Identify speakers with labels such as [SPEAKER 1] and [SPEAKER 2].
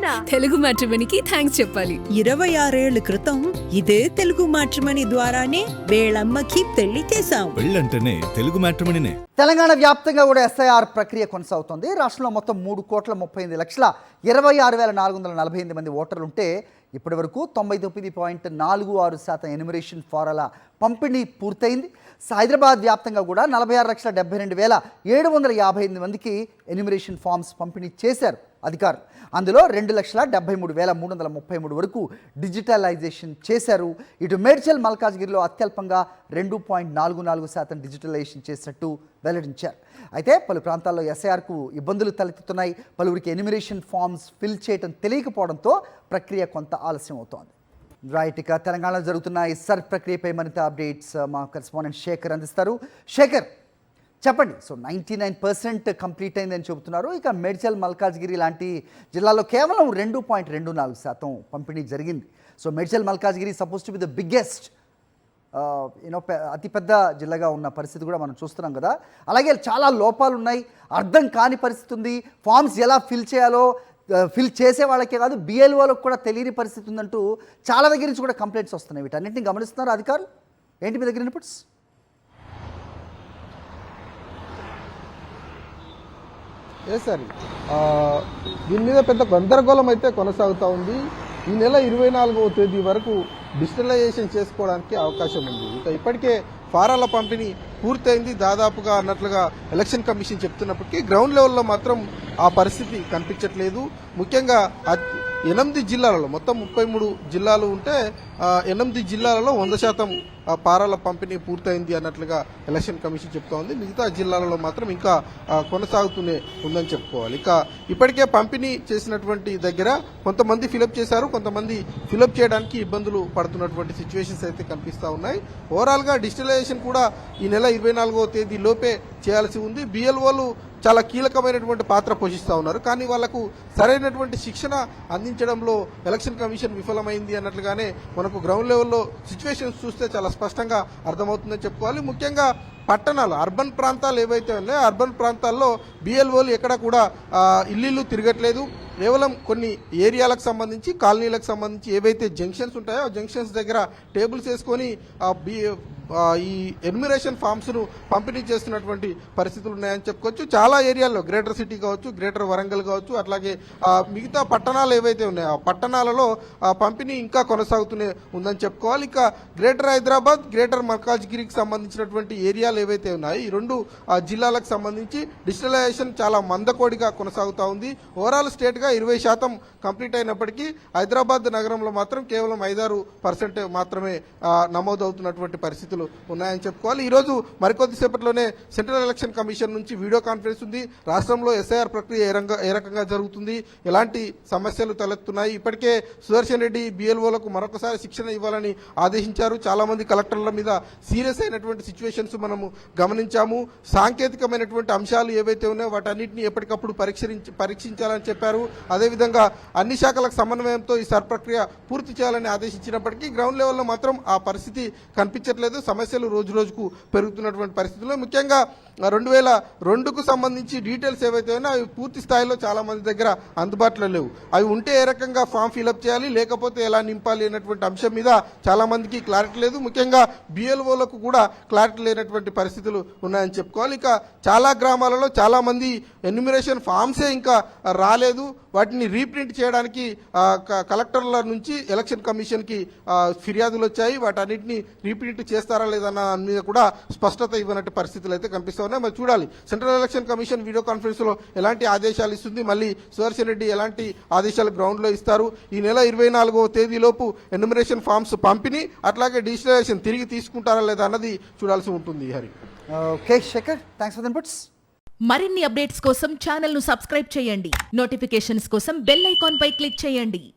[SPEAKER 1] అవునా?
[SPEAKER 2] తెలుగు మ్యాట్రిమోనీకి థ్యాంక్స్ చెప్పాలి.
[SPEAKER 3] 26 ఏళ్ల క్రితం ఇదే తెలుగు మ్యాట్రిమోనీ ద్వారానే వేళమ్మకి పెళ్లి చేశాం.
[SPEAKER 4] పెళ్ళంటేనే తెలుగు మ్యాట్రిమోనీనే.
[SPEAKER 5] తెలంగాణ వ్యాప్తంగా కూడా ఎస్ఐఆర్ ప్రక్రియ కొనసాగుతోంది. రాష్ట్రంలో మొత్తం 3,38,26,448 మంది ఓటర్లు ఉంటే ఇప్పటి వరకు 99.46% ఎన్యుమరేషన్ ఫారాల పంపిణీ పూర్తయింది. హైదరాబాద్ వ్యాప్తంగా కూడా 46,72,758 మందికి ఎన్యుమరేషన్ ఫామ్స్ పంపిణీ చేశారు అధికారులు. అందులో 2,73,333 వరకు డిజిటలైజేషన్ చేశారు. ఇటు మేడ్చల్ మల్కాజ్గిరిలో అత్యల్పంగా 2.44% డిజిటలైజేషన్ చేసినట్టు వెల్లడించారు. అయితే పలు ప్రాంతాల్లో ఎస్ఐఆర్కు ఇబ్బందులు తలెత్తుతున్నాయి. పలువురికి ఎన్యుమరేషన్ ఫామ్స్ ఫిల్ చేయడం తెలియకపోవడంతో ప్రక్రియ కొంత ఆలస్యం అవుతోంది. రైట్, ఇక తెలంగాణలో జరుగుతున్న ఈ సర్ ప్రక్రియపై మరింత అప్డేట్స్ మా కరెస్పాండెంట్ శేఖర్ అందిస్తారు. శేఖర్, చెప్పండి. సో 99% కంప్లీట్ అయిందని చెబుతున్నారు. ఇక మేడ్చల్ మల్కాజ్గిరి లాంటి జిల్లాలో కేవలం 2.24% పంపిణీ జరిగింది. So Medchal Malkajgiri suppose to be the biggest అతిపెద్ద జిల్లాగా ఉన్న పరిస్థితి కూడా మనం చూస్తున్నాం కదా. అలాగే చాలా లోపాలు ఉన్నాయి, అర్థం కాని పరిస్థితి ఉంది. ఫామ్స్ ఎలా ఫిల్ చేయాలో ఫిల్ చేసే వాళ్ళకే కాదు బిఎల్ఓలకు కూడా తెలియని పరిస్థితి ఉందంటూ చాలా దగ్గర నుంచి కూడా కంప్లైంట్స్ వస్తున్నాయి. వీటన్నింటినీ గమనిస్తున్నారు అధికారులు. ఏంటి మీ దగ్గర ఇన్పుట్స్?
[SPEAKER 6] సార్, దీని మీద పెద్ద గందరగోళం అయితే కొనసాగుతూ ఉంది. ఈ నెల 24వ తేదీ వరకు డిజిటలైజేషన్ చేసుకోవడానికి అవకాశం ఉంది. ఇక ఇప్పటికే ఫారాల పంపిణీ పూర్తయింది దాదాపుగా అన్నట్లుగా ఎలక్షన్ కమిషన్ చెప్తున్నప్పటికీ గ్రౌండ్ లెవెల్లో మాత్రం ఆ పరిస్థితి కనిపించట్లేదు. ముఖ్యంగా 8 జిల్లాలలో, మొత్తం 33 జిల్లాలు ఉంటే 8 జిల్లాలలో 100% ఫారాల పంపిణీ పూర్తయింది అన్నట్లుగా ఎలక్షన్ కమిషన్ చెప్తా ఉంది. మిగతా జిల్లాలలో మాత్రం ఇంకా కొనసాగుతూనే ఉందని చెప్పుకోవాలి. ఇక ఇప్పటికే పంపిణీ చేసినటువంటి దగ్గర కొంతమంది ఫిలప్ చేశారు, కొంతమంది ఫిలప్ చేయడానికి ఇబ్బందులు పడుతున్నటువంటి సిచ్యువేషన్స్ అయితే కనిపిస్తూ ఉన్నాయి. ఓవరాల్ గా డిజిటలైజేషన్ కూడా ఈ నెల 24వ తేదీ లోపే చేయాల్సి ఉంది. బిఎల్ఓలు చాలా కీలకమైనటువంటి పాత్ర పోషిస్తూ ఉన్నారు. కానీ వాళ్లకు సరైనటువంటి శిక్షణ అందించడంలో ఎలక్షన్ కమిషన్ విఫలమైంది అన్నట్లుగానే మనకు గ్రౌండ్ లెవెల్లో సిచ్యువేషన్స్ చూస్తే చాలా స్పష్టంగా అర్థమవుతుందని చెప్పుకోవాలి. ముఖ్యంగా పట్టణాలు, అర్బన్ ప్రాంతాలు ఏవైతే ఉన్నాయో అర్బన్ ప్రాంతాల్లో బిఎల్ఓలు ఎక్కడ కూడా ఇల్లు తిరగట్లేదు. కేవలం కొన్ని ఏరియాలకు సంబంధించి, కాలనీలకు సంబంధించి ఏవైతే జంక్షన్స్ ఉంటాయో ఆ జంక్షన్స్ దగ్గర టేబుల్స్ వేసుకొని ఈ ఎన్యుమరేషన్ ఫామ్స్ ను పంపిణీ చేస్తున్నటువంటి పరిస్థితులు ఉన్నాయని చెప్పుకోవచ్చు. చాలా ఏరియాల్లో గ్రేటర్ సిటీ కావచ్చు, గ్రేటర్ వరంగల్ కావచ్చు, అట్లాగే మిగతా పట్టణాలు ఏవైతే ఉన్నాయో ఆ పట్టణాలలో పంపిణీ ఇంకా కొనసాగుతూనే ఉందని చెప్పుకోవాలి. ఇక గ్రేటర్ హైదరాబాద్, గ్రేటర్ మల్కాజ్గిరికి సంబంధించినటువంటి ఏరియాలు ఏవైతే ఉన్నాయో ఈ 2 జిల్లాలకు సంబంధించి డిజిటలైజేషన్ చాలా మందకోడిగా కొనసాగుతూ ఉంది. ఓవరాల్ స్టేట్ గా 20% కంప్లీట్ అయినప్పటికీ హైదరాబాద్ నగరంలో మాత్రం కేవలం 5-6% మాత్రమే నమోదవుతున్నటువంటి పరిస్థితులు ఉన్నాయని చెప్పుకోవాలి. ఈ రోజు మరికొద్దిసేపట్లోనే సెంట్రల్ ఎలక్షన్ కమిషన్ నుంచి వీడియో కాన్ఫరెన్స్ ఉంది. రాష్ట్రంలో ఎస్ఐఆర్ ప్రక్రియ ఏ రకంగా జరుగుతుంది, ఎలాంటి సమస్యలు తలెత్తున్నాయి, ఇప్పటికే సుదర్శన్ రెడ్డి బిఎల్ఓలకు మరొకసారి శిక్షణ ఇవ్వాలని ఆదేశించారు. చాలా మంది కలెక్టర్ల మీద సీరియస్ అయినటువంటి సిచ్యువేషన్స్ మనము గమనించాము. సాంకేతికమైనటువంటి అంశాలు ఏవైతే ఉన్నాయో వాటన్నింటినీ ఎప్పటికప్పుడు పరీక్షించాలని చెప్పారు. అదేవిధంగా అన్ని శాఖలకు సమన్వయంతో ఈ సర్ ప్రక్రియ పూర్తి చేయాలని ఆదేశించినప్పటికీ గ్రౌండ్ లెవెల్లో మాత్రం ఆ పరిస్థితి కనిపించట్లేదు. సమస్యలు రోజు రోజుకు పెరుగుతున్నటువంటి పరిస్థితుల్లో ముఖ్యంగా 2002కు సంబంధించి డీటెయిల్స్ ఏవైతే ఉన్నాయో అవి పూర్తి స్థాయిలో చాలా మంది దగ్గర అందుబాటులో లేవు. అవి ఉంటే ఏ రకంగా ఫామ్ ఫిలప్ చేయాలి, లేకపోతే ఎలా నింపాలి అనేటువంటి అంశం మీద చాలా మందికి క్లారిటీ లేదు. ముఖ్యంగా బిఎల్ఓలకు కూడా క్లారిటీ లేనటువంటి పరిస్థితులు ఉన్నాయని చెప్పుకోవాలి. ఇక చాలా గ్రామాలలో చాలా మంది ఎన్యుమరేషన్ ఫామ్సే ఇంకా రాలేదు. వాటిని రీప్రింట్ చేయడానికి కలెక్టర్ల నుంచి ఎలక్షన్ కమిషన్కి ఫిర్యాదులు వచ్చాయి. వాటన్నింటినీ రీప్రింట్ చేస్తారా లేదన్న మీద కూడా స్పష్టత ఇవ్వనట్టు పరిస్థితులు అయితే కనిపిస్తా ఉన్నాయి. మరి చూడాలి central election commission video conference లో ఎలాంటి ఆదేశాలు ఇస్తుంది, మళ్ళీ సుదర్శన్ రెడ్డి ఎలాంటి ఆదేశాలు గ్రౌండ్ లో ఇస్తారు. ఈ నెల 24వ తేదీలోపు ఎన్యుమరేషన్ ఫామ్స్ పంపిణీ అట్లాగే డిజిటలైజేషన్ తిరిగి తీసుకుంటారా లేదా అన్నది చూడాల్సి ఉంటుంది. Hari,
[SPEAKER 5] okay Shekhar, thanks for the inputs.
[SPEAKER 1] మరిన్ని అప్డేట్స్ కోసం ఛానల్ ను సబ్స్క్రైబ్ చేయండి. నోటిఫికేషన్స్ కోసం బెల్ ఐకాన్ పై క్లిక్ చేయండి.